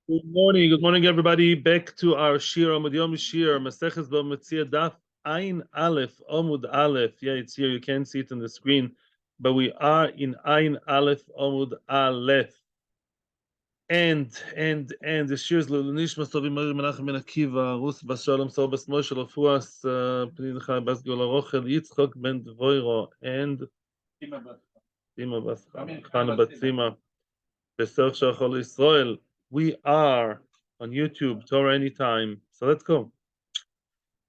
Good morning, everybody. Back to our Shiur, Amud Yomi Shiur, Maseches Metzia Daf Ayin Aleph, Amud Aleph. Yeah, it's here. You can't see it on the screen, but we are in Ayin Aleph, Amud Aleph. And the Shiur's Lulunish Masovi Mari Menachem Ben Akiva, Rus Bas Shalom Sol Bas Moshe Lafuas, Pnin Chai Bas Giola Rochel, Yitzchok Ben Dvoiro, and Tima Bas Chana Batzima. Israel. We are on YouTube, Torah Anytime. So let's go.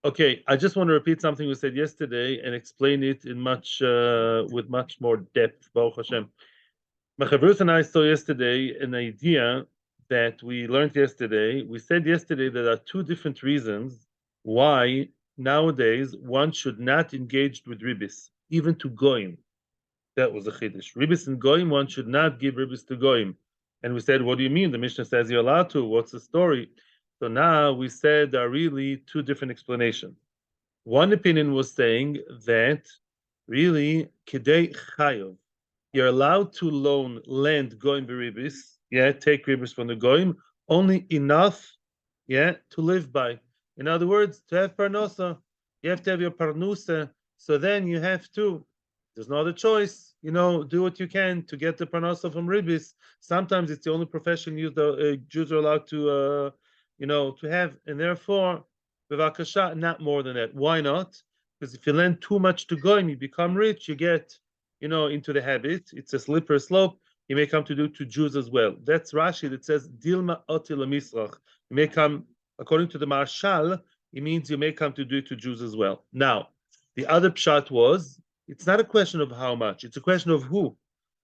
Okay, I just want to repeat something we said yesterday and explain it in with much more depth. Baruch Hashem. Machavrut and I saw yesterday an idea that we learned yesterday. We said yesterday that there are two different reasons why nowadays one should not engage with ribis, even to goyim. That was a chiddush. Ribis and goyim, one should not give ribis to goyim. And we said, what do you mean? The Mishnah says you're allowed to. What's the story? So now we said there are really two different explanations. One opinion was saying that really, kedei chayov, you're allowed to loan land goyim beribis, take ribis from the goyim, only enough, to live by. In other words, to have parnosa, you have to have your parnusa. So then you have to. There's no other choice, do what you can to get the parnasa from ribis. Sometimes it's the only profession Jews are allowed to, to have, and therefore, bevakasha, not more than that. Why not? Because if you lend too much to goyim, you become rich, you get, into the habit. It's a slippery slope. You may come to do to Jews as well. That's Rashi that says dilma otil misrach. You may come, according to the Marshal, it means you may come to do it to Jews as well. Now, the other pshat was, it's not a question of how much, it's a question of who.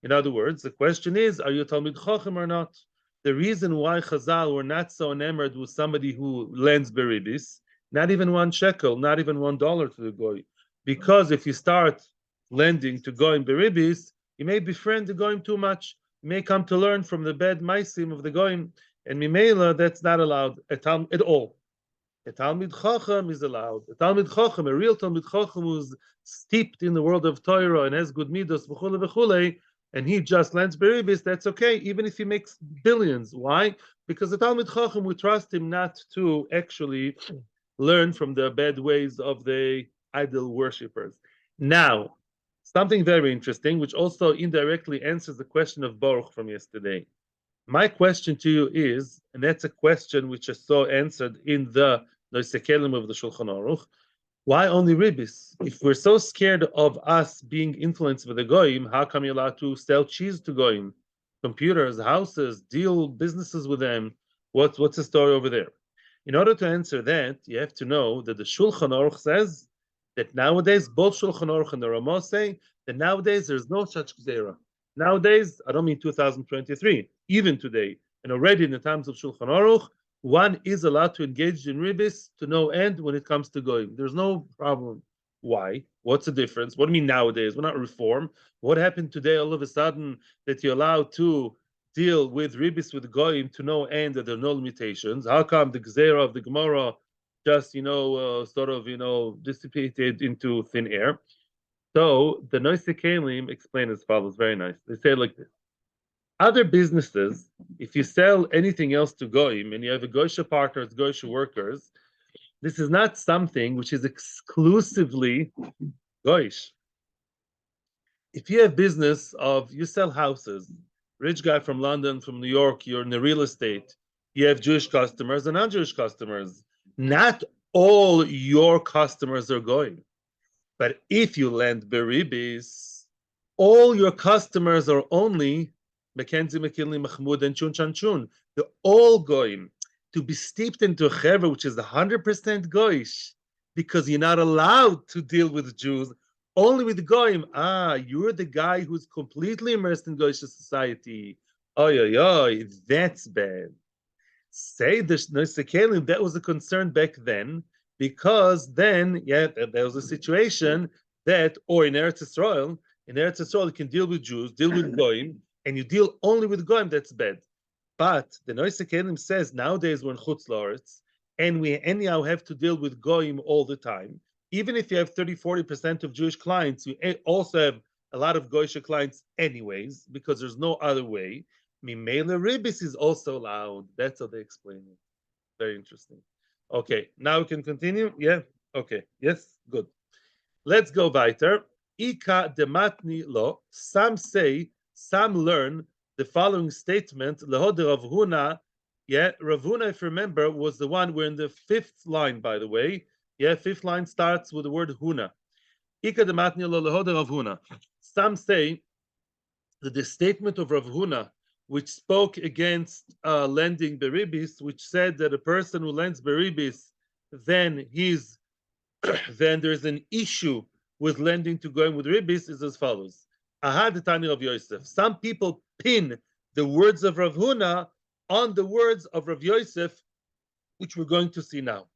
In other words, the question is, are you a Talmid Chacham or not? The reason why Chazal were not so enamored with somebody who lends beribis, not even $1 shekel, not even $1 to the goy, because if you start lending to goyim beribis, you may befriend the goyim too much. You may come to learn from the bad maisim of the goyim, and mimela, that's not allowed at all. A Talmid Chacham is allowed. A Talmid Chacham, a real Talmid Chacham who's steeped in the world of Torah and has good midos, v'chule, and he just lends beribis, that's okay, even if he makes billions. Why? Because the Talmid Chacham, we trust him not to actually learn from the bad ways of the idol worshippers. Now, something very interesting, which also indirectly answers the question of Baruch from yesterday. My question to you is, and that's a question which I saw answered in the Noisekelim of the Shulchan Aruch, why only ribis? If we're so scared of us being influenced by the goyim, how come you're allowed to sell cheese to goyim? Computers, houses, deal businesses with them. What's the story over there? In order to answer that, you have to know that the Shulchan Aruch says that nowadays, both Shulchan Aruch and the Ramah say that nowadays there's no such gzera. Nowadays, I don't mean 2023, even today, and already in the times of Shulchan Aruch, one is allowed to engage in ribis to no end when it comes to goyim. There's no problem. Why? What's the difference? What do you mean nowadays? We're not reform. What happened today all of a sudden that you're allowed to deal with ribis with goyim to no end, that there are no limitations? How come the gzera of the Gemara just, dissipated into thin air? So the Noise Kalim explain as follows, very nice. They say like this. Other businesses, if you sell anything else to goyim and you have a goyisha partners, goyisha workers, this is not something which is exclusively goyish. If you have business of, you sell houses, rich guy from London, from New York, you're in the real estate, you have Jewish customers and non-Jewish customers. Not all your customers are goyim. But if you lend beribis, all your customers are only Mackenzie, McKinley, Mahmoud, and Chun Chan Chun. They're all goyim. To be steeped into a chevra, which is 100% goyish, because you're not allowed to deal with Jews, only with goyim. You're the guy who's completely immersed in goyish society. Oy, that's bad. Say the Noisekalim, that was a concern back then, because then, there was a situation that, or in Eretz Yisrael, you can deal with Jews, deal with goyim, and you deal only with goyim, that's bad. But the Noisekalim says nowadays we're in Chutz La'aretz, and we anyhow have to deal with goyim all the time. Even if you have 30-40% of Jewish clients, you also have a lot of goyish clients anyways, because there's no other way. Mimele ribis is also allowed. That's how they explain it. Very interesting. Okay, now we can continue. Yeah. Okay. Yes. Good. Let's go weiter. Ika dematni lo. Some say, some learn the following statement. Lehode Rav Huna. Yeah, Rav Huna, if you remember, was the one. We're in the fifth line, by the way. Yeah, fifth line starts with the word Huna. Ika dematni lo lehode Rav Huna. Some say that the statement of Rav Huna, which spoke against lending beribis, which said that a person who lends beribis, then he's then there's an issue with lending to going with ribis, is as follows. Ahad Tani of Yosef. Some people pin the words of Rav Huna on the words of Rav Yosef, which we're going to see now.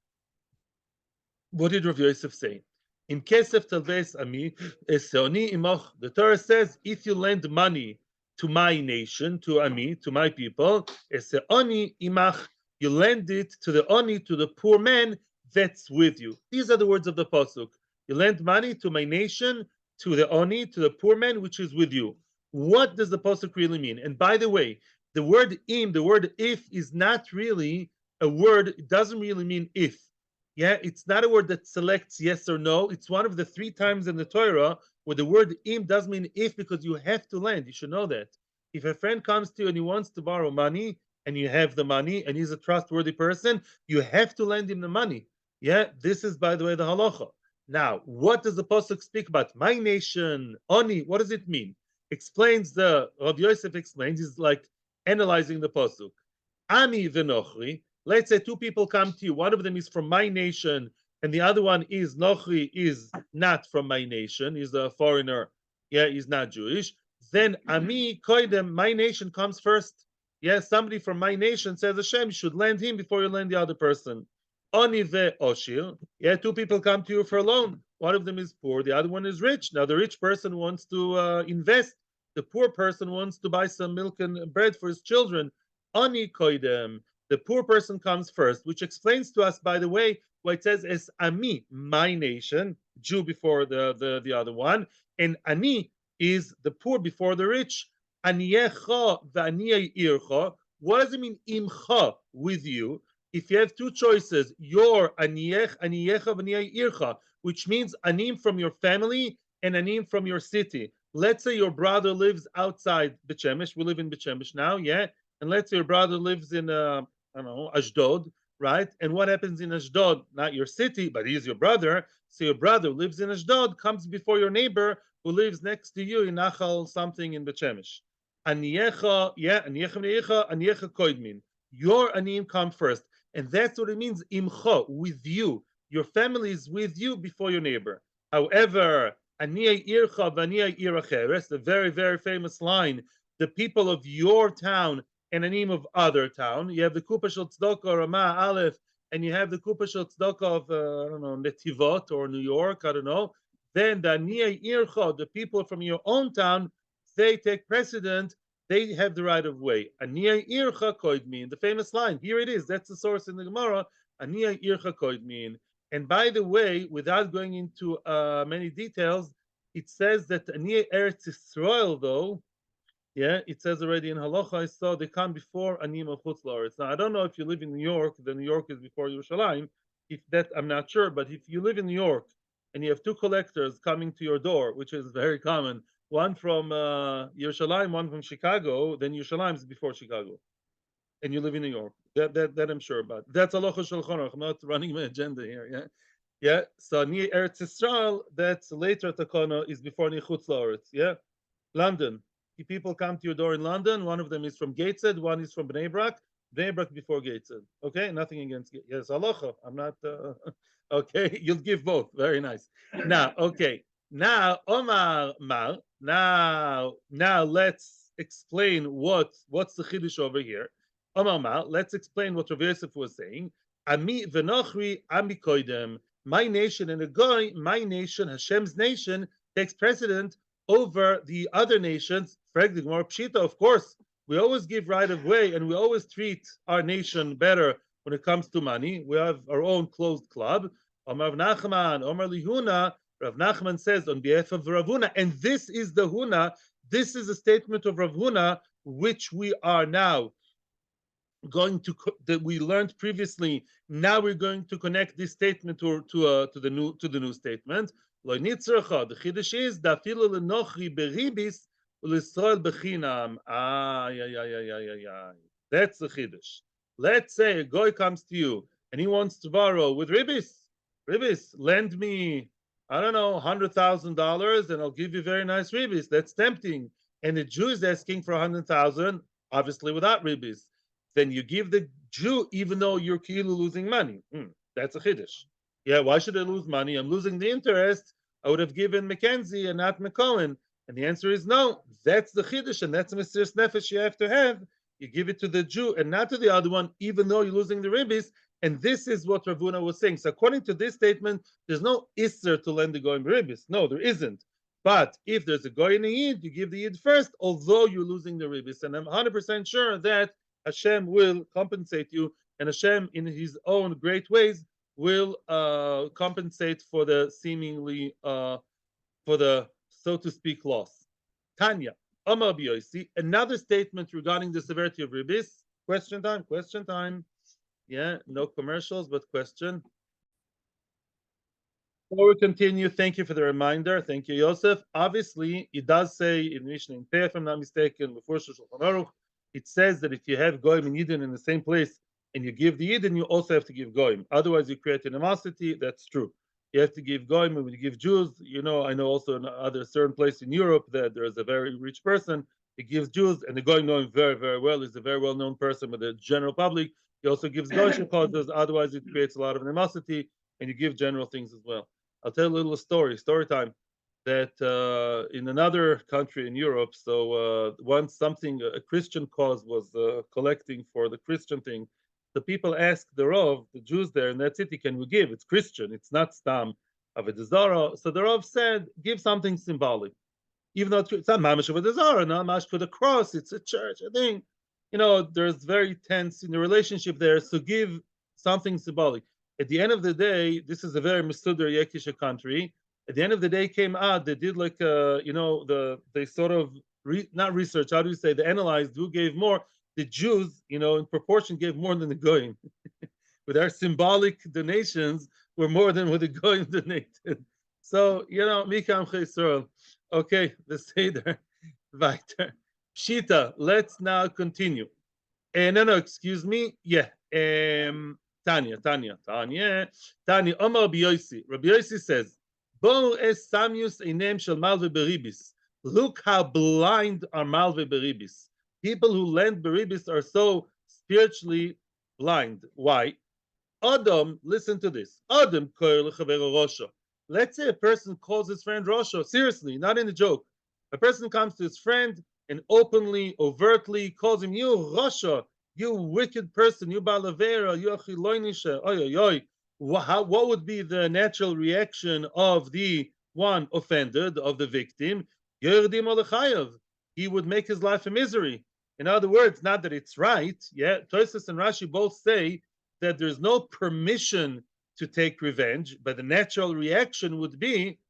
What did Rav Yosef say? In kesef talves ami esoni imoch. The Torah says, if you lend money to my nation, to ami, to my people, eseoni imach, you lend it to the oni, to the poor man that's with you. These are the words of the pasuk. You lend money to my nation, to the oni, to the poor man which is with you. What does the pasuk really mean? And by the way, the word im, the word if, is not really a word. It doesn't really mean if. Yeah, it's not a word that selects yes or no. It's one of the 3 times in the Torah where the word im does mean if, because you have to lend. You should know that. If a friend comes to you and he wants to borrow money and you have the money and he's a trustworthy person, you have to lend him the money. Yeah, this is, by the way, the halacha. Now, what does the pasuk speak about? My nation, oni, what does it mean? Explains the Rav Yosef explains, he's like analyzing the pasuk. Ami v'nochri. Let's say 2 people come to you. One of them is from my nation, and the other one is Nochri, is not from my nation. He's a foreigner. Yeah, he's not Jewish. Then Ami Koidem, my nation comes first. Yeah, somebody from my nation says Hashem, you should lend him before you lend the other person. Oni ve Oshir. Yeah, 2 people come to you for a loan. One of them is poor, the other one is rich. Now the rich person wants to invest. The poor person wants to buy some milk and bread for his children. Oni Koidem. The poor person comes first, which explains to us, by the way, what it says is Ami, my nation, Jew before the other one, and Ani is the poor before the rich. Aniyecha v'aniyei ircha. What does it mean, imcha, with you? If you have 2 choices, your aniyecha v'aniyei ircha, which means anim from your family and anim from your city. Let's say your brother lives outside Bet Shemesh. We live in Bet Shemesh now, yeah? And let's say your brother lives in I don't know, Ashdod, right? And what happens in Ashdod? Not your city, but he's your brother. So your brother who lives in Ashdod comes before your neighbor who lives next to you in Nachal something in Bet Shemesh. Aniyecha, yeah, aniyecha koidmin. Your anim come first. And that's what it means, imcha, with you. Your family is with you before your neighbor. However, aniyei ircha v'aniyei iracheres, the very, very famous line, the people of your town and a name of other town. You have the Kupa Shel Tzedakah, Ramah Aleph, and you have the Kupa Shel Tzedakah of, I don't know, Netivot or New York, I don't know. Then the Aniyei Ircha, the people from your own town, they take precedent, they have the right of way. Aniyei Ircha Koidmin, the famous line, here it is, that's the source in the Gemara, Aniyei Ircha Koidmin. And by the way, without going into many details, it says that Aniyei Eretz Yisrael, though, yeah, it says already in Halacha, I saw they come before Anim of Chutz La'aretz. Now, I don't know if you live in New York, then New York is before Yerushalayim. If that, I'm not sure, but if you live in New York and you have 2 collectors coming to your door, which is very common, one from Yerushalayim, one from Chicago, then Yerushalayim is before Chicago. And you live in New York. That I'm sure about. That's Halacha Shulchan Aruch. I'm not running my agenda here, yeah? Yeah, so near Eretz Yisrael, that's later Takana, is before Chutz La'aretz, yeah? London. If people come to your door in London, one of them is from Gateshead, one is from Bnei Brak before Gateshead. Okay, nothing against yes, halacha. I'm not okay. You'll give both. Very nice. Now, okay. Now, Omar Mar. Now let's explain what's the chiddush over here. Omar Mar. Let's explain what Rav Yosef was saying. Ami v'nochri ami koidem. My nation and a goy, my nation, Hashem's nation, takes precedent over the other nations. More pshita, of course, we always give right of way and we always treat our nation better when it comes to money. We have our own closed club. Omar Nachman, Omar Lihuna, Rav Nachman says on behalf of Rav Huna, and this is the Huna, this is a statement of Rav Huna, which we are now going to that we learned previously. Now we're going to connect this statement to the new statement. Lo nitzracha. The chiddush is dafilu lenochri beribis ulisrael bechinam. That's the chiddush. Let's say a guy comes to you and he wants to borrow with ribis. Ribis, lend me, I don't know, $100,000, and I'll give you very nice ribis. That's tempting. And the Jew is asking for 100,000, obviously without ribis. Then you give the Jew even though you're losing money. That's a chiddush. Yeah, why should I lose money? I'm losing the interest. I would have given Mackenzie and not McCohen. And the answer is no. That's the chiddush, and that's a Mesiras Nefesh you have to have. You give it to the Jew and not to the other one, even though you're losing the ribis. And this is what Ravuna was saying. So according to this statement, there's no isser to lend the goyim ribis. No, there isn't. But if there's a goy and a yid, you give the yid first, although you're losing the ribis. And I'm 100% sure that Hashem will compensate you, and Hashem, in His own great ways, will compensate for the seemingly, for the, so to speak, loss. Tanya, Amar B'Yosi, another statement regarding the severity of ribis. Question time, question time. Yeah, no commercials, but question. Before we continue, thank you for the reminder. Thank you, Yosef. Obviously, it does say in Mishnah in Peh, if I'm not mistaken, before Shulchan Aruch, it says that if you have goyim and yidden in the same place and you give the yidden, you also have to give goyim. Otherwise, you create animosity. That's true. You have to give goyim, and when you give Jews, you know, I know also in other certain place in Europe that there is a very rich person. He gives Jews, and the goyim know him very, very well. He's a very well-known person with the general public. He also gives goyish causes. Otherwise, it creates a lot of animosity, and you give general things as well. I'll tell a little story time. That in another country in Europe, so once something, a Christian cause was collecting for the Christian thing, the people asked the Rav, the Jews there in that city, can we give? It's Christian, it's not Stam Avodah Zarah. So the Rav said, give something symbolic. Even though it's not Mamash Avodah Zarah, not Mamash for the cross, it's a church, I think. You know, there's very tense in the relationship there, so give something symbolic. At the end of the day, this is a very Mesuder Yekisha country. At the end of the day, came out, they did like, you know, they sort of, not research, how do you say, they analyzed who gave more. The Jews, you know, in proportion gave more than the Goyim. With our symbolic donations, were more than what the Goyim donated. So, you know, Mikam Chesrol. Okay, the Seder. Weiter. Pshita, let's now continue. No, excuse me. Yeah. Tanya. Omar Rabbi Yosi. Rabbi Yosi says, look how blind are malve beribis. People who lend beribis are so spiritually blind. Why? Adam, listen to this. Adam Rosha. Let's say a person calls his friend Rosha, seriously, not in a joke. A person comes to his friend and openly, overtly calls him, you Rosha, you wicked person, you balavera, you achiloinisha, oy, oy, oy. What would be the natural reaction of the one offended, of the victim? He would make his life a misery. In other words, not that it's right. Yeah, Tosfos and Rashi both say that there's no permission to take revenge, but the natural reaction would be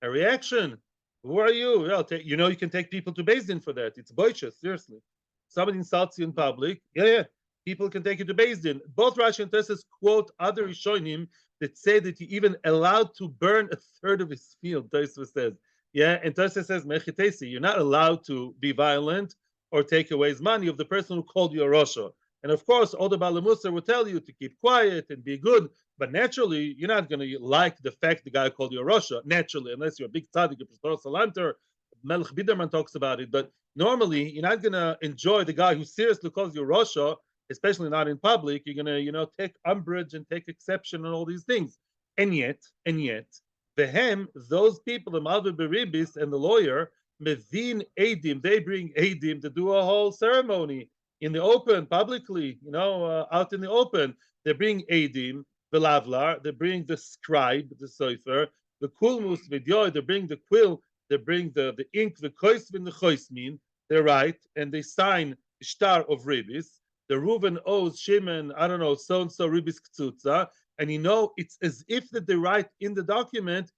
a reaction. Who are you? Well, you know, you can take people to Beis Din for that. It's boishes, seriously. Somebody insults you in public. Yeah. People can take you to Beis Din. Both Rashi and Tosfos quote other Rishonim that say that you even allowed to burn a third of his field, Tosfos says. Yeah, and Tosfos says, Mechitesi, you're not allowed to be violent or take away his money of the person who called you a Rosha. And of course, all the Balamusar will tell you to keep quiet and be good, but naturally, you're not going to like the fact the guy called you a Rosha, naturally, unless you're a big tzaddik, a Pastor Salanter. Melech Biderman talks about it, but normally, you're not going to enjoy the guy who seriously calls you Rosha, especially not in public. You're going to, take umbrage and take exception and all these things. And yet, Vehem, those people, the Malva Beribis and the lawyer, Mevin Adim, they bring Adim to do a whole ceremony in the open, publicly, out in the open. They bring Adim, the Lavlar, they bring the scribe, the Sofer, the Kulmus, Vidyoy, they bring the quill, they bring the ink, the Koisvin, the Choismin, they write, and they sign the star of Ribis. The Reuven owes Shimon, I don't know, so-and-so Ribis Ktsutza, and it's as if that they write in the document,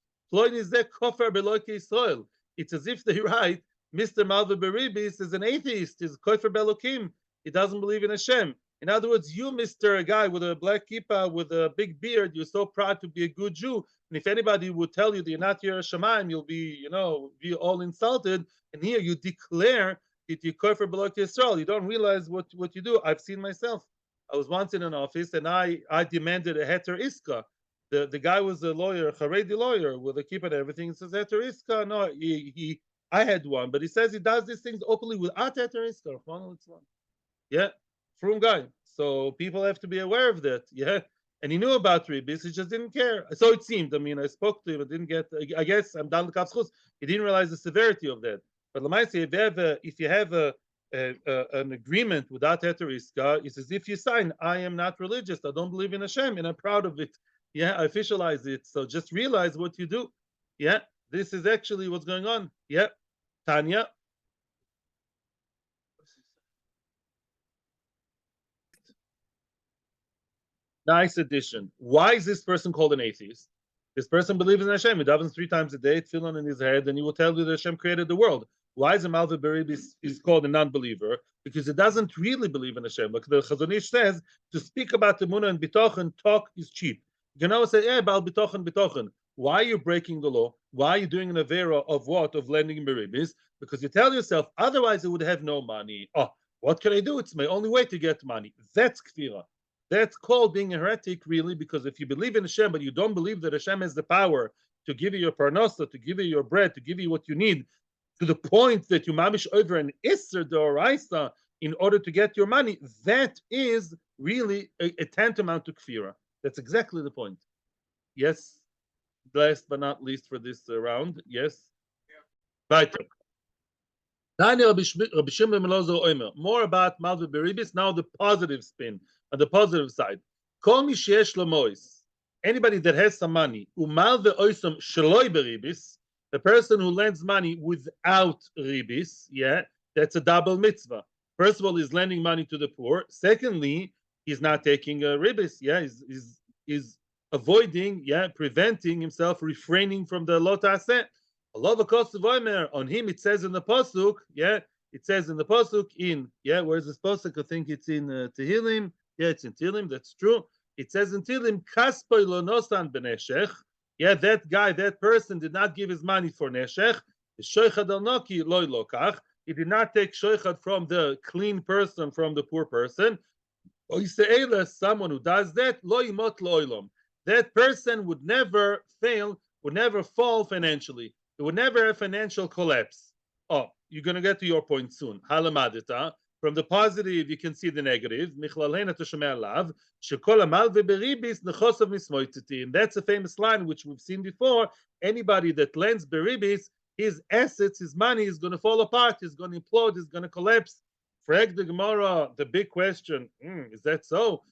it's as if they write, Mr. Malva Beribis is an atheist, is Koifer Belokim. He doesn't believe in Hashem. In other words, you, Mr. Guy with a black kippah, with a big beard, you're so proud to be a good Jew. And if anybody would tell you that you're not Yer Shamayim, you'll be, be all insulted. And here you declare that you're Koifer Belok Yisrael. You don't realize what you do. I've seen myself. I was once in an office and I demanded a heter iska. The guy was a lawyer, a Haredi lawyer with a kippah and everything. He says heter iska. No, I had one, but he says he does these things openly without heter iska. Yeah, from guy. So people have to be aware of that. Yeah, and he knew about ribis, he just didn't care. So it seemed. I mean, I spoke to him, but didn't get. I guess I'm done the kapschus. He didn't realize the severity of that. But Lamaisi, if you have an agreement without heteriska, it's as if you sign, I am not religious, I don't believe in Hashem, and I'm proud of it. Yeah, I officialize it. So just realize what you do. Yeah, this is actually what's going on. Yeah, Tanya. Nice addition. Why is this person called an atheist? This person believes in Hashem. He davens 3 times a day, tefillin in his head, and he will tell you that Hashem created the world. Why is a Malva Berib is called a non-believer? Because he doesn't really believe in Hashem. Like the Chazon Ish says, to speak about the Munah and Bitochen, talk is cheap. You can always say, Bal Bitochen, Bitochen. Why are you breaking the law? Why are you doing an avera of what? Of lending beribis? Because you tell yourself, otherwise it would have no money. Oh, what can I do? It's my only way to get money. That's kfira. That's called being a heretic, really, because if you believe in Hashem, but you don't believe that Hashem has the power to give you your parnasa, to give you your bread, to give you what you need, to the point that you mamish over an isser d'oraisa in order to get your money, that is really a tantamount to kfira. That's exactly the point. Yes. Last but not least for this round. Yes. Right. More about Malva Beribis, now the positive spin, on the positive side. Anybody that has some money, the person who lends money without ribis, yeah, that's a double mitzvah. First of all, he's lending money to the poor. Secondly, he's not taking a ribis, yeah, he's avoiding, yeah, preventing himself, refraining from the lot aseh. On him it says in the pasuk, yeah, it says in the pasuk where's this pasuk? I think it's in Tehillim. Yeah, it's in Tehillim. That's true. It says in Tehillim, kaspoy lo nosan beneshech. Yeah, that guy, that person did not give his money for neshech. Shoichad al noki loy lokach. He did not take shoichad from the clean person, from the poor person. Someone who does that, lo yimot loylom. That person would never fail, would never fall financially. It would never have financial collapse. Oh, you're going to get to your point soon. Halamadita. From the positive, you can see the negative. And that's a famous line which we've seen before. Anybody that lends beribis, his assets, his money is going to fall apart. He's going to implode. He's going to collapse. Frag the Gemara, the big question, is that so?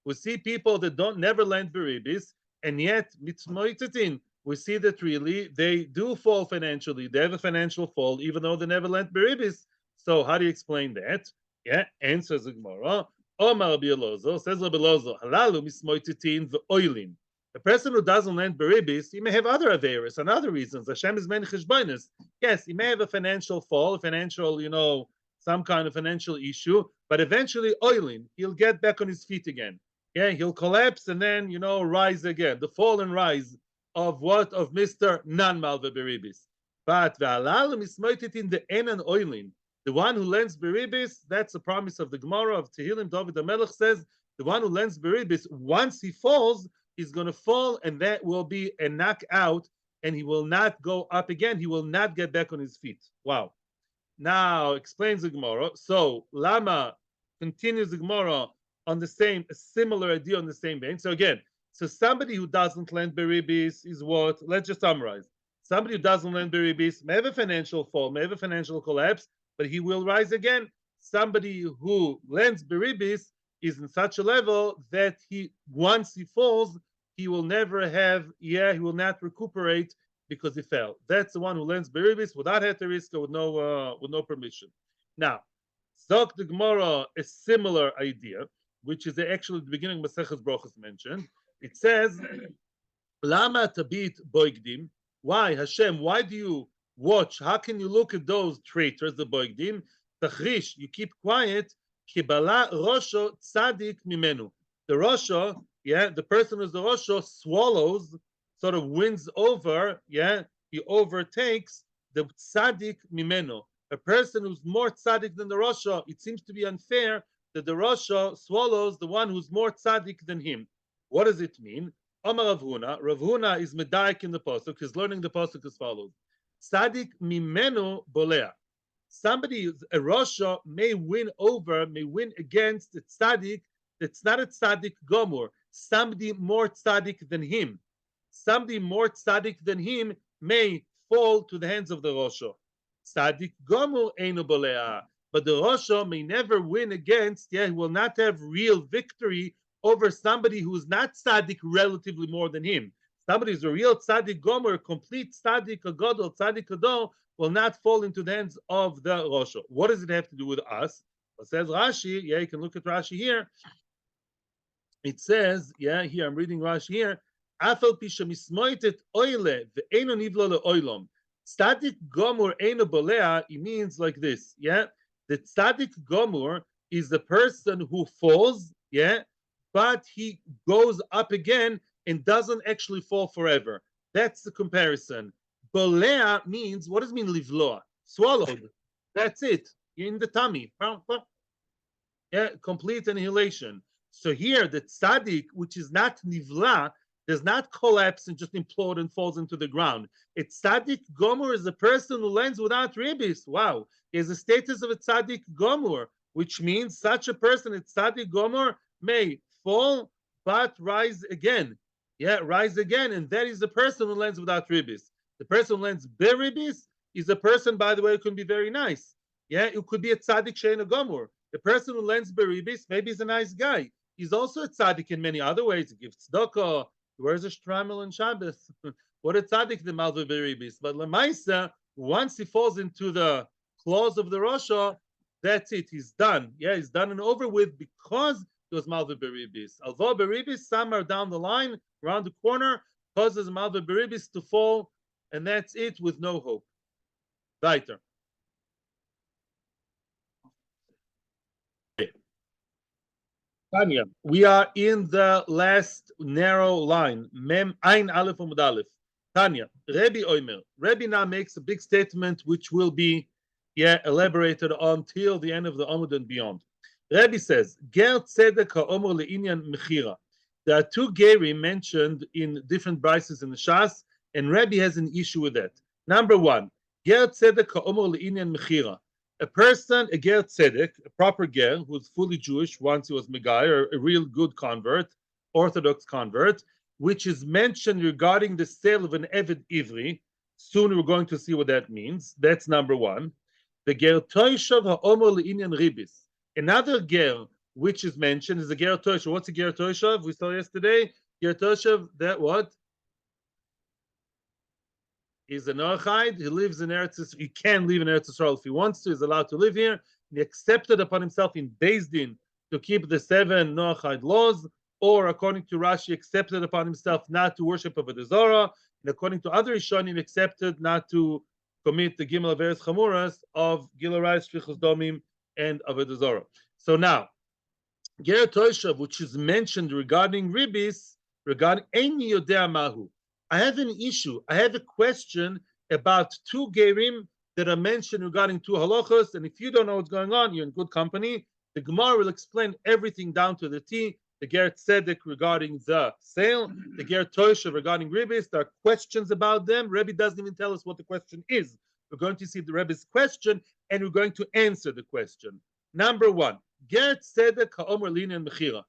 We see people that don't never lend beribis, and yet mitzmoitetin. We see that really they do fall financially. They have a financial fall, even though they never lent beribis. So how do you explain that? Yeah, answers the Gemara. Omar Bialozo says Bialozo halalu mismoitetin ve'oilin. A person who doesn't lend beribis, he may have other averis and other reasons. Hashem is many cheshbonis. Yes, he may have a financial fall, a financial, some kind of financial issue, but eventually oilin, he'll get back on his feet again. Yeah, he'll collapse and then, rise again. The fall and rise of what? Of Mr. Non-Malva Beribis. But V'alal mismoitetin the enan oilin. The one who lends beribis, that's the promise of the Gemara of Tehillim. David HaMelech says, the one who lends beribis, once he falls, he's going to fall, and that will be a knockout, and he will not go up again. He will not get back on his feet. Wow. Now, explains the Gemara. So, Lama continues the Gemara on the same, a similar idea on the same vein. So again, somebody who doesn't lend beribis is what? Let's just summarize. Somebody who doesn't lend beribis may have a financial fall, may have a financial collapse, but he will rise again. Somebody who lends beribis is in such a level that once he falls, he will never have, he will not recuperate because he fell. That's the one who lends beribis without heteriska, with no permission. Now, Zok the Gemara a similar idea, which is actually the beginning of Maseches Brochus mentioned. It says, Lama tabit boigdim. Why, Hashem? Why do you watch? How can you look at those traitors, the boigdim? Tachrish, you keep quiet. Kibala rosho tzadik mimenu. The rosho, yeah, the person who's the rosho swallows, sort of wins over, yeah, he overtakes the tzaddik mimenu. A person who's more tzaddik than the rosho. It seems to be unfair that the rosho swallows the one who's more tzaddik than him. What does it mean? Omar Rav Huna. Rav Huna is medaik in the pasuk. He's learning the pasuk as follows: Tzaddik mimenu bolea. Somebody, a Rasha, may win against a tzaddik that's not a tzaddik gomor. Somebody more tzaddik than him. Somebody more tzaddik than him may fall to the hands of the Rasha. Tzaddik gomor einu bolea. But the Rasha may never win against, he will not have real victory over somebody who's not tzaddik relatively more than him. Somebody who's a real tzaddik gomer, complete tzaddik agadol, tzaddik adol, will not fall into the hands of the Rosho. What does it have to do with us? It says Rashi, you can look at Rashi here. It says, here I'm reading Rashi here. Afal pisha mismoitet oile ve'eno nivlo le'oilom. Tzaddik gomer eno bolea. It means like this. The tzaddik gomer is the person who falls. But he goes up again and doesn't actually fall forever. That's the comparison. Bolea means, what does it mean livloa? Swallowed. That's it. You're in the tummy. Complete annihilation. So here, the tzaddik, which is not nivla, does not collapse and just implode and falls into the ground. A tzaddik gomer is a person who lands without ribis. Wow. He has the status of a tzaddik gomer, which means such a person, a tzaddik gomer, may fall but rise again. Rise again, and that is the person who lands without ribis. The person who lands beribis is a person, by the way, who can be very nice. It could be a tzaddik shein a gomor. The person who lands beribis maybe is a nice guy. He's also a tzaddik in many other ways. He gives tzedakah, he wears a shtreimel on Shabbos. What a tzaddik the malva beribis. But lemaisa, once he falls into the claws of the Rasha, that's it. He's done. He's done and over with because it was malva beribis. Although beribis, some are down the line, around the corner, causes malva beribis to fall, and that's it with no hope. Weiter. Tanya, we are in the last narrow line. Mem Ein Aleph Amud Aleph. Tanya, Rebbe Omer. Rebbe now makes a big statement which will be elaborated on till the end of the Amud and beyond. Rebbe says, Ger Tzedek HaOmer Le'inyan Mechira. There are two gerim mentioned in different brises in the Shas, and Rebbe has an issue with that. Number one, Ger Tzedek HaOmer Le'inyan Mechira. A person, a ger tzedek, a proper ger, who's fully Jewish once he was Megai, or a real good convert, Orthodox convert, which is mentioned regarding the sale of an Eved Ivri. Soon we're going to see what that means. That's number one. The ger toishav ha'omer le'inyan ribis. Another ger which is mentioned is a ger toishav. What's a ger toishav? We saw yesterday. Ger toishav, that what? He's an Noachide. He lives in Eretz Yisrael. He can live in Eretz Yisrael if he wants to. He's allowed to live here. He accepted upon himself in Beis Din to keep the 7 Noachide laws, or according to Rashi, accepted upon himself not to worship Avodah Zarah, and according to other Rishonim, accepted not to commit the Gimel Averes Chamuras of Gilurai, Shfichus Domim, and Avodah Zarah. So now, Ger Toishav, which is mentioned regarding Ribis, regarding Eini Yodea Mahu. I have an issue. I have a question about two gerim that are mentioned regarding two halachos, and if you don't know what's going on, you're in good company. The Gemara will explain everything down to the T. The Ger Tzedek regarding the sale, the Ger Toisha regarding Ribis. There are questions about them. Rebbe doesn't even tell us what the question is. We're going to see the Rebbe's question, and we're going to answer the question. Number one, Ger Tzedek ha'omer le'inyan mechira.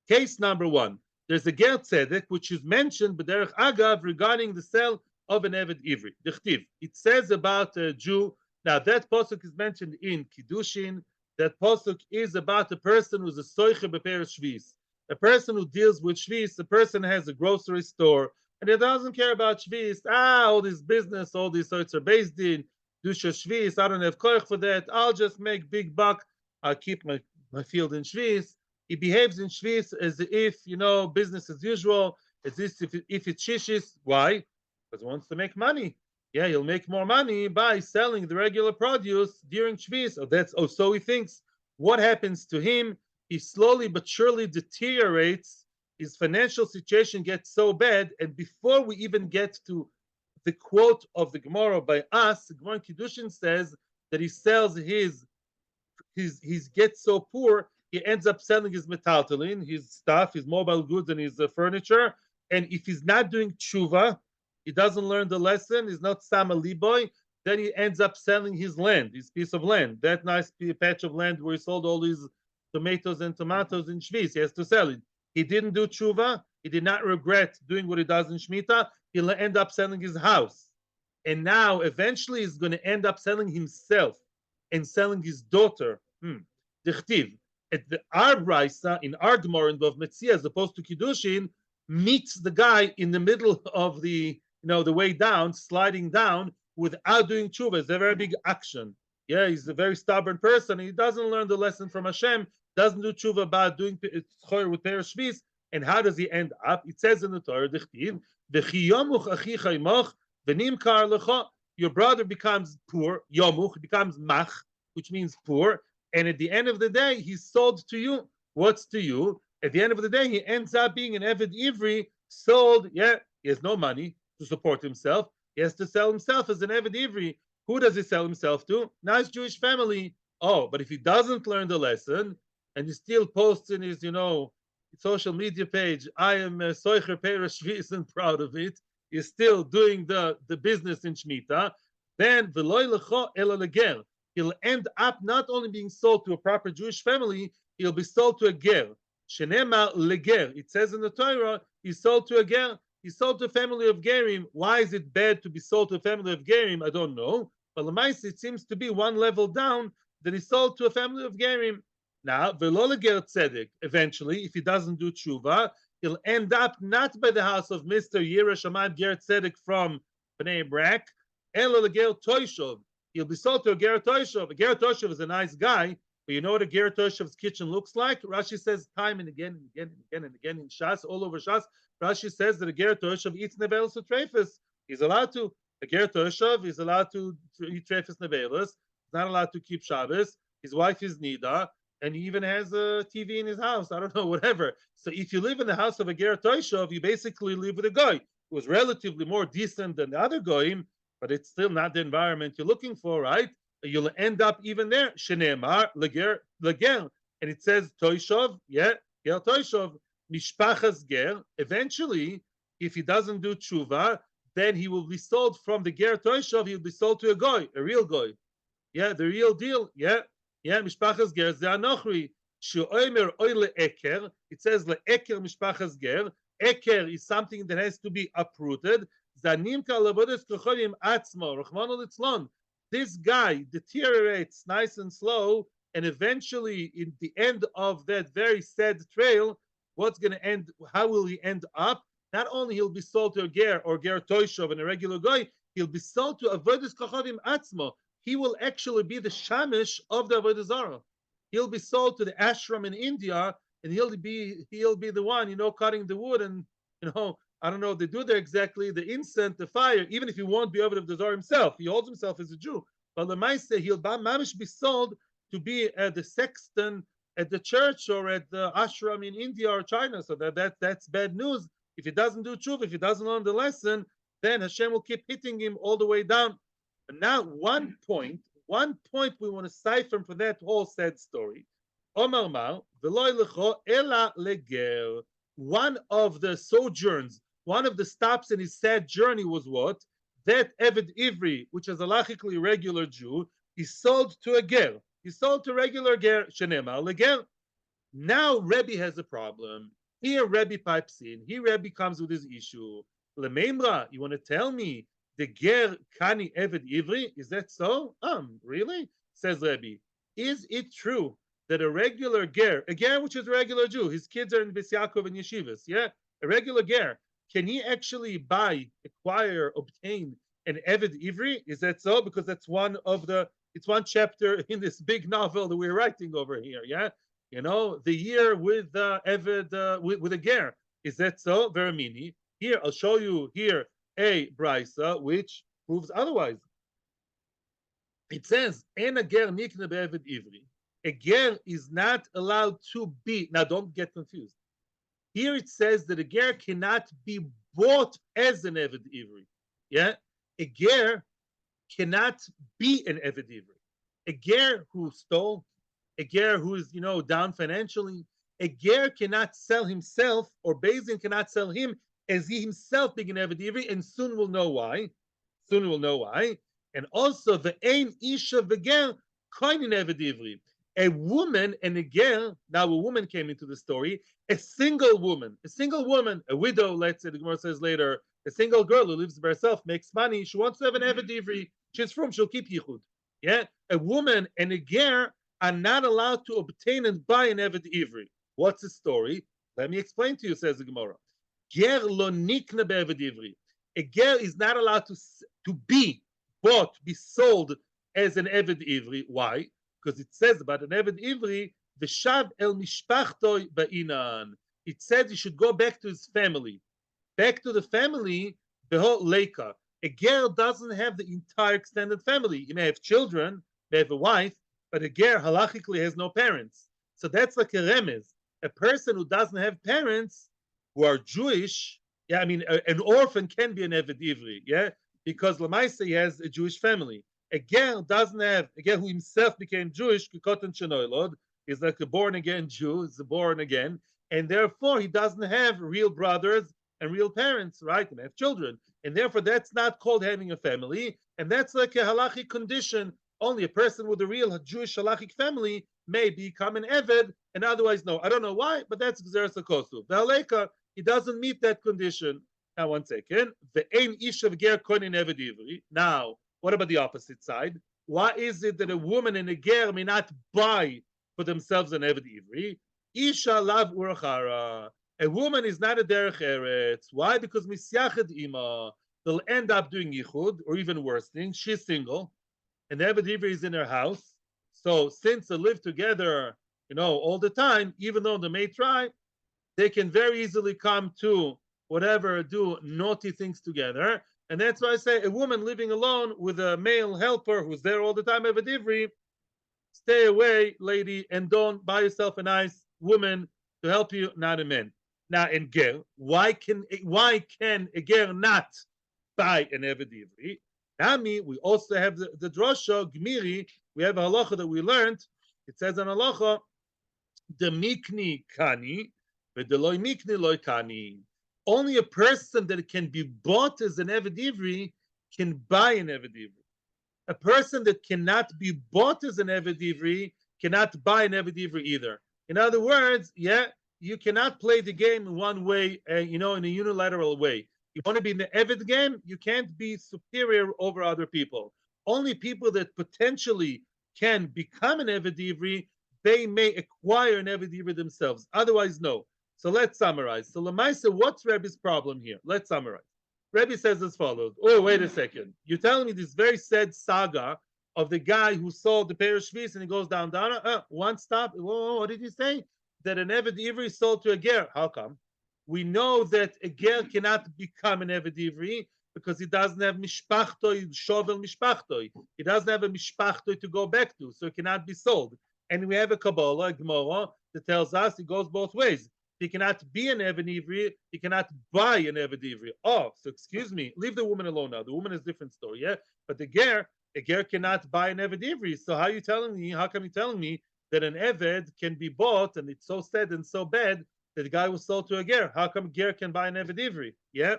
Case number one. There's a ger tzedek which is mentioned, b'derech agav, regarding the sale of an Eved Ivri. Dichtiv. It says about a Jew. Now that pasuk is mentioned in Kiddushin. That pasuk is about a person who's a soiche b'peres shvis. A person who deals with shvis. A person has a grocery store and he doesn't care about shvis. All this business, all these sorts are based in dusha shvis. I don't have koich for that. I'll just make big buck. I'll keep my field in shvis. He behaves in shvis as if, business as usual, as if it's shishis. Why? because he wants to make money. Yeah, he'll make more money by selling the regular produce during Shvis. So he thinks. What happens to him? He slowly but surely deteriorates. His financial situation gets so bad, and before we even get to the quote of the Gemara by us, the Gemara in Kiddushin says that he sells he gets so poor he ends up selling his metaltalin, his stuff, his mobile goods, and his furniture. And if he's not doing tshuva, he doesn't learn the lesson. He's not sama liboy. Then he ends up selling his land, his piece of land, that nice patch of land where he sold all these tomatoes and tomatoes in Shvis. He has to sell it. He didn't do tshuva. He did not regret doing what he does in Shemitah. He'll end up selling his house. And now, eventually, he's going to end up selling himself and selling his daughter. Dichtiv. At our brisa, in our Gemara in Bava Metzia, as opposed to Kiddushin, meets the guy in the middle of the way down, sliding down without doing tshuva. It's a very big action. Yeah, he's a very stubborn person. He doesn't learn the lesson from Hashem, doesn't do tshuva about doing tzchor with Peres Shvis. And how does he end up? It says in the Torah, Dichtiv, V'chi yomuch achicha imoch, v'nimkar lecha. Your brother becomes poor, yomuch, becomes mach, which means poor. And at the end of the day, he's sold to you. What's to you? At the end of the day, he ends up being an Eved Ivri, sold. Yeah, he has no money to support himself. He has to sell himself as an Eved Ivri. Who does he sell himself to? Nice Jewish family. Oh, but if he doesn't learn the lesson, and he still posts in his, social media page, I am Soicher Peres Shvis and proud of it, he's still doing the business in Shemitah, then V'loi lecho ela leger. He'll end up not only being sold to a proper Jewish family, he'll be sold to a ger. Shenema leger. It says in the Torah, he's sold to a ger. He's sold to a family of gerim. Why is it bad to be sold to a family of gerim? I don't know. But Lamais, it seems to be one level down that he's sold to a family of gerim. Now, velo leger tzedek. Eventually, if he doesn't do tshuva, he'll end up not by the house of Mr. Yira Shamayim Ger Tzedek from Bnei Brak, elo leger toishov. He'll be sold to a Ger Toshov. A Ger Toshov is a nice guy, but you know what a Ger Toshov's kitchen looks like? Rashi says time and again and again and again and again in Shas, all over Shas. Rashi says that a Ger Toshov eats nevelos utrefes. He's allowed to. A Ger Toshov is allowed to eat trefes nevelos. He's not allowed to keep Shabbos. His wife is Nida, and he even has a TV in his house. I don't know, whatever. So if you live in the house of a Ger Toshov, you basically live with a guy who was relatively more decent than the other goyim, but it's still not the environment you're looking for, right? You'll end up even there. Shenemar leger, and it says toishov, yeah, ger toishov, mishpachas ger. Eventually, if he doesn't do tshuva, then he will be sold from the ger toishov. He'll be sold to a goy, a real goy. Yeah, the real deal. Yeah, mishpachas ger ze anochri. Sheomer oile eker. It says leeker mishpachas ger. Eker is something that has to be uprooted. This guy deteriorates nice and slow, and eventually, in the end of that very sad trail, what's going to end? How will he end up? Not only he'll be sold to a ger or ger toishov and a regular guy, he'll be sold to avodas kochavim atzmo. He will actually be the shamish of the avodah zarah. He'll be sold to the ashram in India, and he'll be the one, cutting the wood and I don't know what they do there exactly, the incense, the fire, even if he won't be over the Zar himself, he holds himself as a Jew. But the Maise, he'll mamish be sold to be the sexton at the church or at the ashram in India or China. So that's bad news. If he doesn't do tshuva, if he doesn't learn the lesson, then Hashem will keep hitting him all the way down. But now one point we want to siphon from that whole sad story. Omar Mar, v'lo lecho ela leger. One of the sojourns, one of the stops in his sad journey was what? That Eved Ivri, which is a halachically regular Jew, is sold to a ger. He's sold to regular ger, shenema leger. Now Rebbe has a problem. Here Rebbe pipes in. Here Rebbe comes with his issue. Lemeimra, you want to tell me the ger kani Eved Ivri? Is that so? Really? Says Rebbe. Is it true that a regular ger, a ger which is a regular Jew, his kids are in Beis Yaakov and yeshivas, yeah? A regular ger, can he actually acquire, obtain an Eved Ivri? Is that so? Because that's it's one chapter in this big novel that we're writing over here, yeah? The year with Eved, with a ger. Is that so? Very mini. Here, I'll show you here a brisa which proves otherwise. It says, "En a ger nikne be'eved ivri." A ger is not allowed to be. Now, don't get confused. Here it says that a ger cannot be bought as an eved ivri. Yeah, a ger cannot be an eved ivri. A ger who stole, a ger who is down financially, a ger cannot sell himself, or Bezin cannot sell him as he himself being an eved ivri, and soon we'll know why. Soon we'll know why. And also the ein isha v'ger koinin eved ivri. A woman and a ger. Now a woman came into the story. A single woman, a widow. Let's say the Gemara says later, a single girl who lives by herself, makes money. She wants to have an eved ivri. She's from. She'll keep yichud. Yeah, a woman and a ger are not allowed to obtain and buy an eved ivri. What's the story? Let me explain to you. Says the Gemara. Ger lo nikna be'eved ivri. A ger is not allowed to be bought, be sold as an eved ivri. Why? Because it says about an eved ivri, v'shav el mishpachtoi ba'inan. It says he should go back to his family. Back to the family, beho leika. A ger doesn't have the entire extended family. He may have children, may have a wife, but a ger halachically has no parents. So that's like a remez. A person who doesn't have parents, who are Jewish, yeah, I mean, an orphan can be an eved ivri, yeah, because Lamaisa he has a Jewish family. A ger doesn't have, a ger who himself became Jewish, kikotan shenoilod, is like a born again Jew, is born again, and therefore he doesn't have real brothers and real parents, right? And have children, and therefore that's not called having a family, and that's like a halachic condition. Only a person with a real Jewish halachic family may become an eved, and otherwise no. I don't know why, but that's Gzeres HaKosu. The haleka, he doesn't meet that condition. Now, one second. The ein ish of ger koinin eved ivri. Now, what about the opposite side? Why is it that a woman and a ger may not buy for themselves an eved ivri? Isha lav urachara. A woman is not a derech eretz. Why? Because misyached ima. They'll end up doing yichud, or even worse things. She's single, and the eved ivri is in her house. So since they live together, all the time, even though they may try, they can very easily come to whatever, do naughty things together. And that's why I say a woman living alone with a male helper who's there all the time, eved ivri, stay away, lady, and don't buy yourself a nice woman to help you, not a man. Now, in ger, why can a ger not buy an eved ivri? Nami, we also have the drosha gmiri. We have a halacha that we learned. It says on halacha, the mikni kani, but the loy mikni loy kani. Only a person that can be bought as an eved ivri can buy an eved ivri. A person that cannot be bought as an eved ivri cannot buy an eved ivri either. In other words, yeah, you cannot play the game in one way, in a unilateral way. You want to be in the eved game, you can't be superior over other people. Only people that potentially can become an eved ivri, they may acquire an eved ivri themselves. Otherwise, no. So let's summarize. So Lamaisa, what's Rebbe's problem here? Let's summarize. Rebbe says as follows. Oh, wait a second. You're telling me this very sad saga of the guy who sold the pair of shvis and he goes down. One stop. Whoa, what did he say? That an eved ivri sold to a ger. How come? We know that a ger cannot become an eved ivri because he doesn't have mishpachtoi, shovel mishpachtoi. He doesn't have a mishpachtoi to go back to, so it cannot be sold. And we have a Kabbalah, a Gemara, that tells us it goes both ways. He cannot be an eved ivri, he cannot buy an eved ivri. Oh, so excuse me, leave the woman alone now. The woman is a different story, yeah? But a ger cannot buy an eved ivri. So how come you telling me that an eved can be bought, and it's so sad and so bad that the guy was sold to a ger? How come ger can buy an eved ivri? Yeah?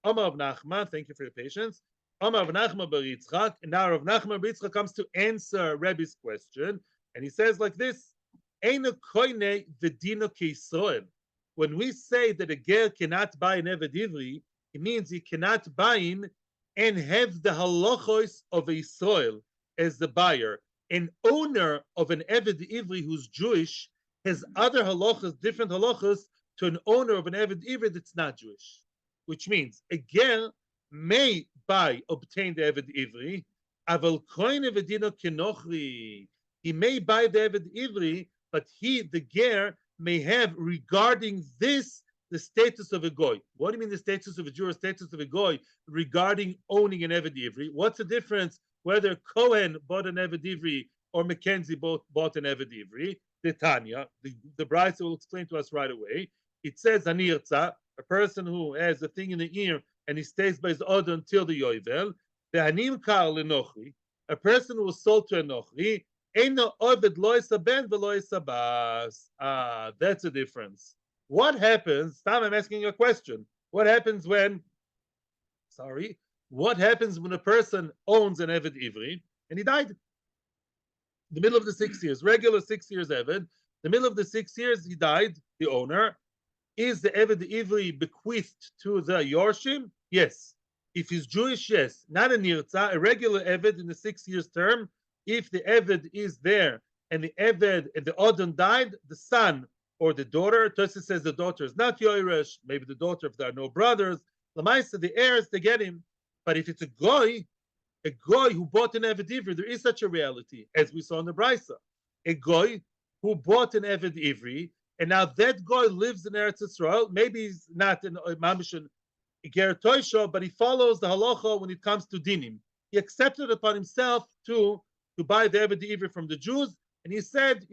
Amar of Nachman, thank you for your patience. Amar of Nachman bar Yitzchak, and now Rav Nachman bar Yitzchak comes to answer Rebbe's question, and he says like this, Eino koine v'dino keIsrael. When we say that a ger cannot buy an eved ivri, it means he cannot buy in and have the halachos of Israel as the buyer. An owner of an eved ivri who's Jewish has other halachos, different halachos, to an owner of an eved ivri that's not Jewish. Which means a ger may obtain the eved ivri, aval koine v'dino kenochri. He may buy the eved ivri, but the ger may have regarding this the status of a goy. What do you mean the status of a Jew or status of a goy regarding owning an Eved Ivri? What's the difference whether Cohen bought an Eved Ivri or Mackenzie bought an Eved Ivri? The Tanya, the Bryce will explain to us right away. It says Anirza, a person who has a thing in the ear and he stays by his order until the Yovel. The Hanim Kar Lenochri, a person who was sold to a Nochri, Eino Oved Lo Yisaben V'Lo Yisabas. That's a difference. What happens? Tom, I'm asking you a question. What happens when a person owns an Eved Ivri and he died? The middle of the 6 years, regular 6 years Eved, the middle of the 6 years he died, the owner. Is the Eved Ivri bequeathed to the Yorshim? Yes. If he's Jewish, yes. Not a Nirtza, a regular Eved in the 6 years term. If the Eved is there and the Eved and the Odin died, the son or the daughter, Tosis says the daughter is not Yoresh, maybe the daughter if there are no brothers. Lamaisa, the heirs, they get him. But if it's a goy who bought an Eved Ivri, there is such a reality, as we saw in the Brisa. A goy who bought an Eved Ivri, and now that goy lives in Eretz Yisrael. Maybe he's not in Mamishan Ger Toisha, but he follows the halacha when it comes to dinim. He accepted upon himself to buy the Eved Ivri from the Jews, and he said,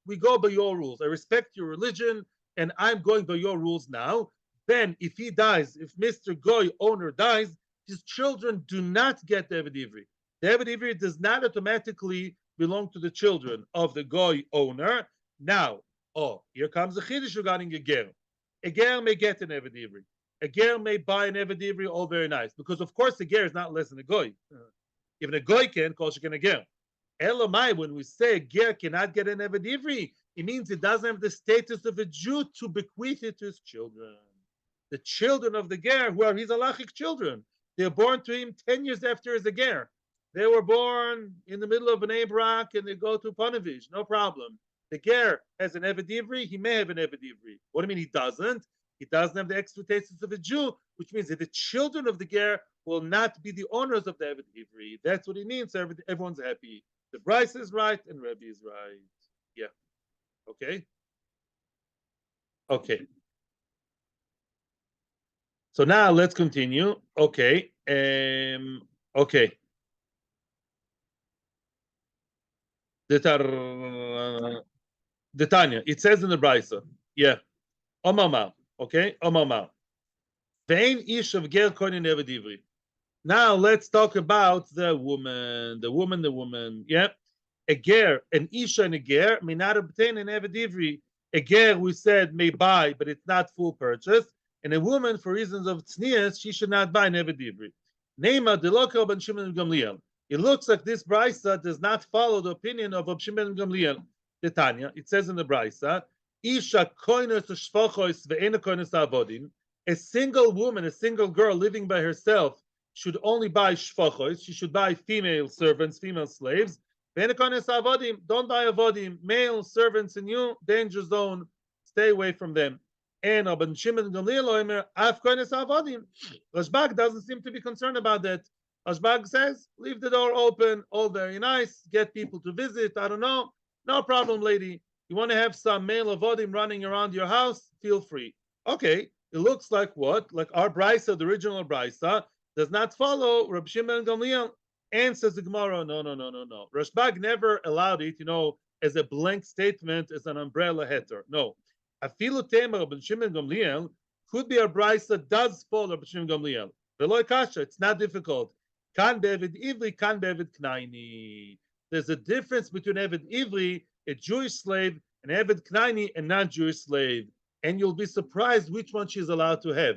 we go by your rules. I respect your religion, and I'm going by your rules now. Then, if he dies, if Mr. Goy owner dies, his children do not get the Eved Ivri. The Eved Ivri does not automatically belong to the children of the Goy owner. Now, here comes the Chiddush regarding a ger. A ger may get an Eved Ivri. A ger may buy an Eved Ivri, all very nice. Because, of course, a ger is not less than a Goy. Even a Goy can, kol sheken a ger. Elamai, when we say a ger cannot get an Eved Ivri, it means it doesn't have the status of a Jew to bequeath it to his children. The children of the ger, who are his halachic children, they were born to him 10 years after his ger. They were born in the middle of an Brak and they go to Ponevezh, no problem. The ger has an Eved Ivri, he may have an Eved Ivri. What do you mean he doesn't? He doesn't have the extra status of a Jew, which means that the children of the ger will not be the owners of the Eved Ivri. That's what it means. So everyone's happy. The Bryce is right and Rebbe is right. Yeah. Okay. Okay. So now let's continue. Okay. Okay. The Tanya. It says in the Brisa. Yeah. Omama. Okay. Omama. Vein ish of ger koinen Eved Ivri. Now let's talk about the woman. The woman. Yeah. A ger, an isha and a ger may not obtain an Eved Ivri. A ger, we said, may buy, but it's not full purchase. And a woman, for reasons of tznius, she should not buy an Eved Ivri. Nema delokar ben Shimon Gamliel. It looks like this Brisa does not follow the opinion of Shimon Gamliel. The Tanya, it says in the Brisa, Isha koines shvachois ve'ena koines avodim. A single woman, a single girl living by herself should only buy shvachois. She should buy female servants, female slaves. Ve'ena koines avodim. Don't buy avodim. Male servants in you, danger zone. Stay away from them. And Rabban Shimon Gamliel Omer, Af koines avodim. Rashbag doesn't seem to be concerned about that. Rashbag says, leave the door open, all very nice, get people to visit, I don't know. No problem, lady. You want to have some male avodim running around your house? Feel free. Okay, it looks like what? Like our Brisa, the original Brisa, does not follow Rabbi Shimon Gamliel. And says the Gemara, no. Rashbag never allowed it, as a blank statement, as an umbrella heter. No. Afilu tema Rabbi Shimon Gamliel could be a Brisa does follow Rabbi Shimon Gamliel. Veloy kasha, it's not difficult. Kan be'evid ivri, kan be'evid knaini. There's a difference between Eved Ivri, a Jewish slave, and Eved Knaini, a non-Jewish slave. And you'll be surprised which one she's allowed to have.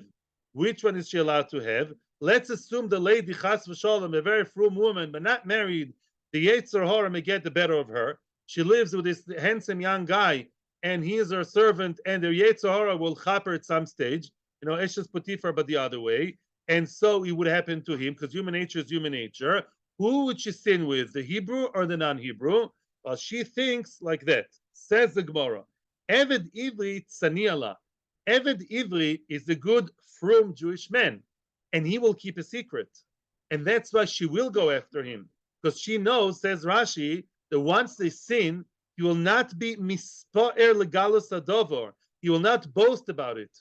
Which one is she allowed to have? Let's assume the lady, Chas v'sholem, a very frum woman, but not married, the Yetzer Hara may get the better of her. She lives with this handsome young guy, and he is her servant, and the Yetzer Hara will chop her at some stage. Eshes Potiphar, but the other way. And so it would happen to him, because human nature is human nature. Who would she sin with, the Hebrew or the non-Hebrew? Well, she thinks like that. Says the Gemara, Eved Ivri tzaniala. Eved Ivri is a good, frum Jewish man, and he will keep a secret. And that's why she will go after him, because she knows, says Rashi, that once they sin, he will not be mispo'er legalus adovor. He will not boast about it.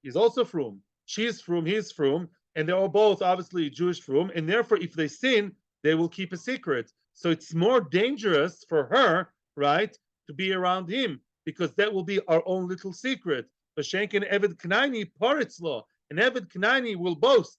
He's also frum. She's frum, he's frum, and they're all both obviously Jewish frum, and therefore, if they sin, they will keep a secret. So it's more dangerous for her, right, to be around him because that will be our own little secret. Vashenkin Eved Knaini Poritzlo, and Eved Knaini will boast.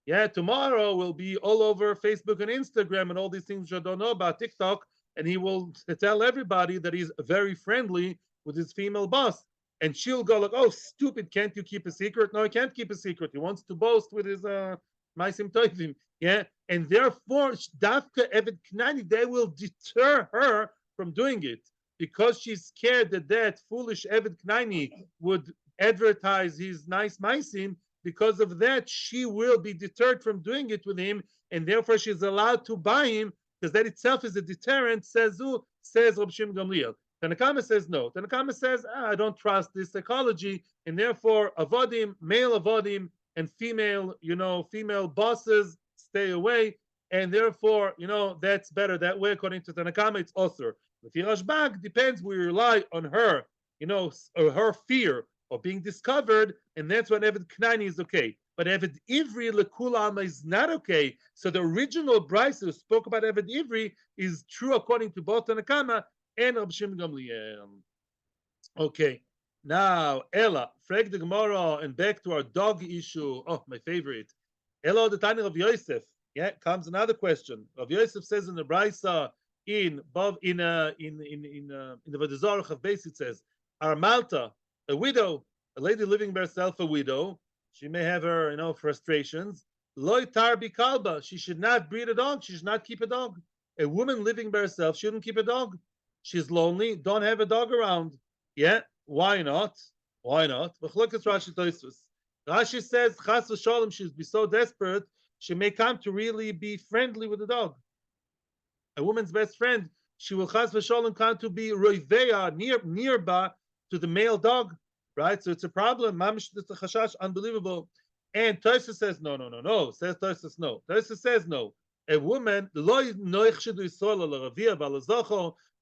Yeah, tomorrow will be all over Facebook and Instagram and all these things which I don't know about, TikTok, and he will tell everybody that he's very friendly with his female boss. And she'll go like, "Oh, stupid! Can't you keep a secret?" No, he can't keep a secret. He wants to boast with his maisim toivim. Yeah, and therefore, Dafka Eved Knani, they will deter her from doing it because she's scared that that foolish Eved Knani would advertise his nice maisim. Because of that, she will be deterred from doing it with him, and therefore she's allowed to buy him because that itself is a deterrent. Says Rab Shimon Gamliel. Tanakama says no. Tanakama says, I don't trust this psychology, and therefore avodim, male avodim, and female, female bosses stay away, and therefore, that's better that way. According to Tanakama, it's osur. With Rashbag, depends. We rely on her, or her fear of being discovered, and that's when Eved Knani is okay. But Eved Ivri Lekulam is not okay. So the original Bryce who spoke about Eved Ivri is true according to both Tanakama and Rab Shimon Gamliel. Okay, now Ella, frag the Gemara, and back to our dog issue. Oh, my favorite. Ella the Tani of Yosef. Yeah, comes another question. Rav Yosef says in the Brisa in the Vadazarach of Beis, it says, Armalta, a widow, a lady living by herself, a widow. She may have her, frustrations. Loy tarbi kalba. She should not breed a dog. She should not keep a dog. A woman living by herself shouldn't keep a dog. She's lonely. Don't have a dog around. Yeah. Why not? Why not? Rashi says, Chas v'sholem, she'd be so desperate, she may come to really be friendly with the dog. A woman's best friend, she will Chas v'sholem come to be roiveya, nearby to the male dog, right? So it's a problem. Mamish, it's a chashash, unbelievable. And Tosa says, no. Says Tosa, no. Tosa says, no. A woman,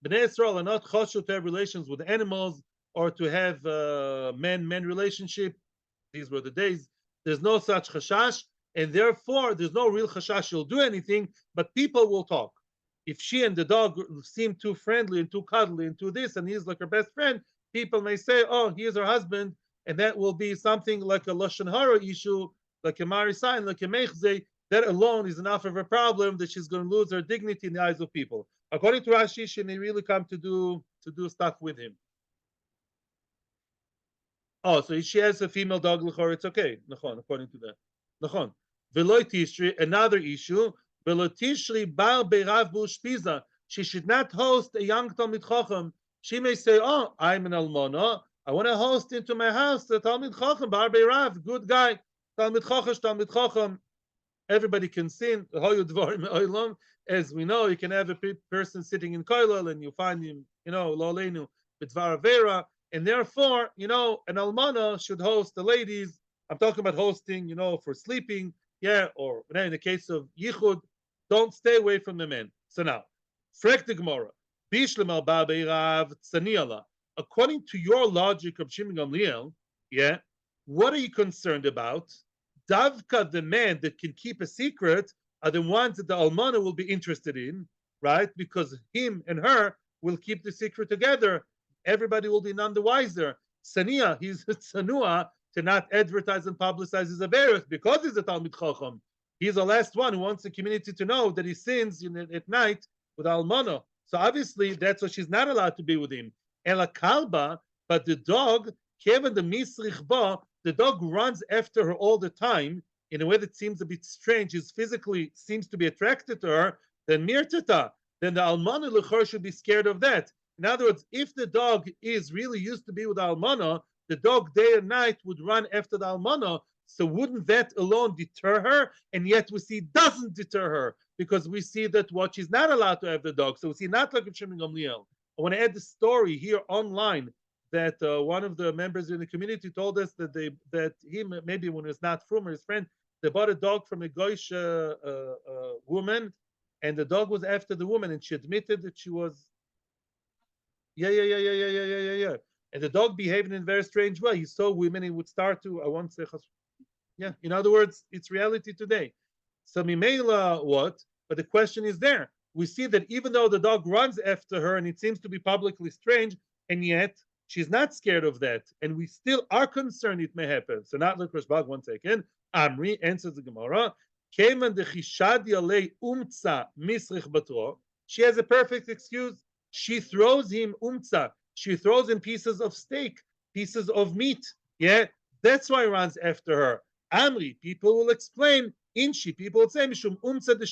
Bnei Israel are not choshu to have relations with animals or to have man-man relationship. These were the days. There's no such chashash, and therefore there's no real chashash she'll do anything, but people will talk. If she and the dog seem too friendly and too cuddly and too this, and he's like her best friend, people may say, "Oh, he is her husband," and that will be something like a lashon hara issue, like a marisayin, like a mechze. That alone is enough of a problem that she's going to lose her dignity in the eyes of people. According to Rashi, she may really come to do stuff with him. Oh, so if she has a female dog, it's okay. Nachon, according to that. Nachon. Veloy tishri, another issue. Veloy tishri bar beirav bushpiza. She should not host a young Talmid Chacham. She may say, "Oh, I'm an almana. I want to host into my house the Talmid Chacham, bar beirav, good guy, Talmid Chacham. Everybody can sin. As we know, you can have a person sitting in koilel and you find him, lo aleinu b'dvar avera. And therefore, an almana should host the ladies. I'm talking about hosting, for sleeping, or in the case of yichud, don't stay away from the men. So now, frek the Gemara, bishlem al ba'beirav tzaniala. According to your logic of Shimon Gamliel, what are you concerned about? Davka, the men that can keep a secret, are the ones that the almana will be interested in, right? Because him and her will keep the secret together. Everybody will be none the wiser. Sania, he's Sanua to not advertise and publicize his averus because he's a Talmid Chacham. He's the last one who wants the community to know that he sins at night with almana. So obviously that's why she's not allowed to be with him. Ela kalba, but the dog, Kevin the misrich ba, the dog runs after her all the time in a way that seems a bit strange. He physically seems to be attracted to her. Then mirtata, then the almana lechor should be scared of that. In other words, if the dog is really used to be with almana, the dog day and night would run after the almana. So wouldn't that alone deter her? And yet we see it doesn't deter her because we see that what she's not allowed to have the dog. So we see not like a Shimon Gamliel. I want to add the story here online that one of the members in the community told us that he maybe when it's not from his friend, they bought a dog from a Goyish woman, and the dog was after the woman, and she admitted that she was, yeah. and the dog behaved in a very strange way. He saw women, he would start to, I won't say, yeah. In other words, it's reality today. So Mimela, what? But the question is there. We see that even though the dog runs after her and it seems to be publicly strange, and yet she's not scared of that, and we still are concerned it may happen. So not look Rashbag 1 second. Amri answers the Gemara. She has a perfect excuse. She throws him umtza. She throws him pieces of steak, pieces of meat. Yeah, that's why he runs after her. Amri, people will explain. Inshi, people will say, Mishum umtza de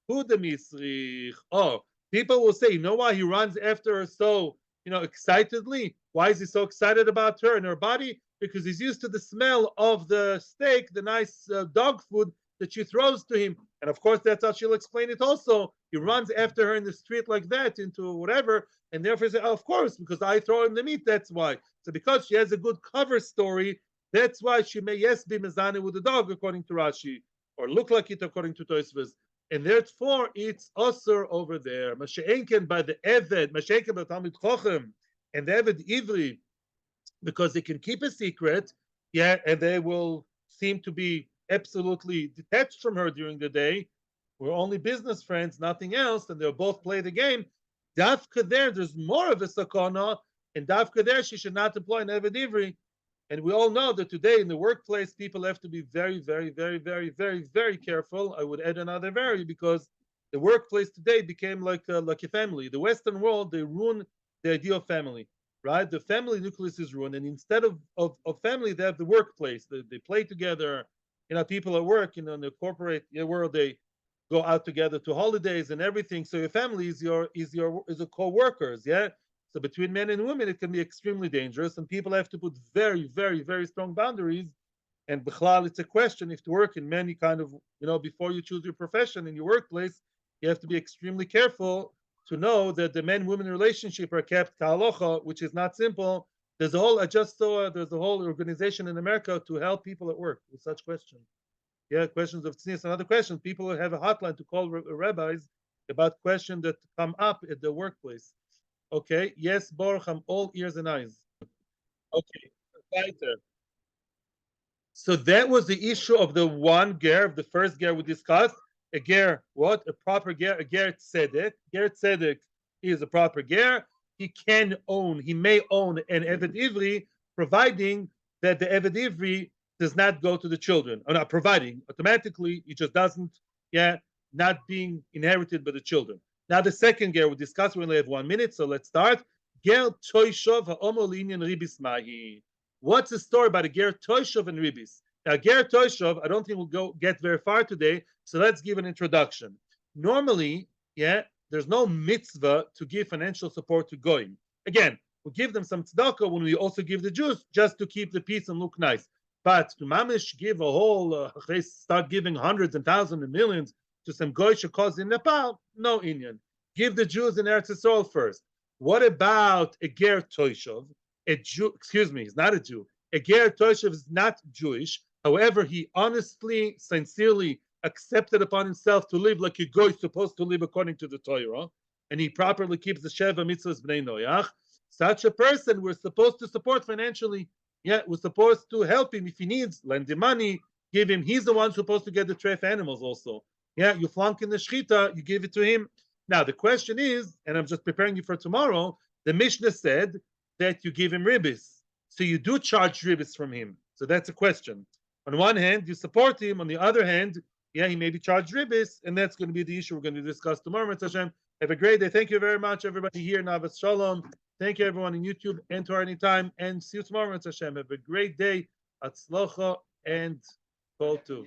hu de misrich. Oh, people will say, you know why he runs after her so, excitedly? Why is he so excited about her and her body? Because he's used to the smell of the steak, the nice dog food that she throws to him. And of course, that's how she'll explain it also. He runs after her in the street like that into whatever, and therefore say, oh, of course, because I throw him the meat, that's why. So because she has a good cover story, that's why she may, yes, be mezane with the dog, according to Rashi, or look like it according to Tosfos. And therefore, it's usur over there. Masha'enken by the Eved, Masha'enken by Talmid Chochem, and the Eved Ivri, because they can keep a secret, yeah, and they will seem to be absolutely detached from her during the day. We're only business friends, nothing else, and they'll both play the game. Dafka there's more of a sakana, and Dafka there, she should not employ an Eved Ivri. And we all know that today in the workplace, people have to be very, very, very, very, very, very careful. I would add another very, because the workplace today became like a family. The Western world, they ruin the idea of family, right? The family nucleus is ruined. And instead of family, they have the workplace. They play together. People at work, in the corporate world, they go out together to holidays and everything. So your family is your co-workers, yeah? So between men and women, it can be extremely dangerous, and people have to put very, very, very strong boundaries. And bichlal, it's a question if to work in many kind of, before you choose your profession in your workplace, you have to be extremely careful to know that the men-women relationship are kept ka'alocha, which is not simple. There's a whole, I just saw, there's a whole organization in America to help people at work with such questions. Yeah, questions of tznius and other questions. People have a hotline to call rabbis about questions that come up at the workplace. Okay, yes, Baruch, I'm all ears and eyes. Okay, weiter. So that was the issue of the one ger, of the first ger we discussed. A ger, what? A proper ger, a ger tzedek. Ger tzedek is a proper ger. He may own an Eved Ivri, providing that the Eved Ivri does not go to the children. Or not providing, automatically, it just doesn't, not being inherited by the children. Now the second ger we discussed, we only have 1 minute, so let's start. Ger toishov ha'omer linyan ribis mahi. What's the story about a ger toishov and ribis? Now ger toishov, I don't think we'll get very far today, so let's give an introduction. Normally, there's no mitzvah to give financial support to goyim. Again, we give them some tzedakah when we also give the Jews, just to keep the peace and look nice. But to mamish give a whole, start giving hundreds and thousands and millions to some goyish cause in Nepal, no Indian. Give the Jews in Eretz Yisrael first. What about a ger toishov? A Jew, excuse me, he's not a Jew. A ger toishov is not Jewish. However, he honestly, sincerely accepted upon himself to live like a goy is supposed to live according to the Torah, and he properly keeps the Sheva mitzvahs bnei Noach. Such a person we're supposed to support financially. Yeah, we're supposed to help him if he needs, lend him money, give him. He's the one supposed to get the treif animals also. Yeah, you flunk in the shchita, you give it to him. Now the question is, and I'm just preparing you for tomorrow, the Mishnah said that you give him ribis. So you do charge ribis from him. So that's a question. On one hand, you support him. On the other hand, he may be charged ribis, and that's going to be the issue we're going to discuss tomorrow. Hashem. Have a great day. Thank you very much, everybody here. Navas Shalom. Thank you, everyone on YouTube and to anytime. And see you tomorrow. Hashem. Have a great day. Atzlocha and call to.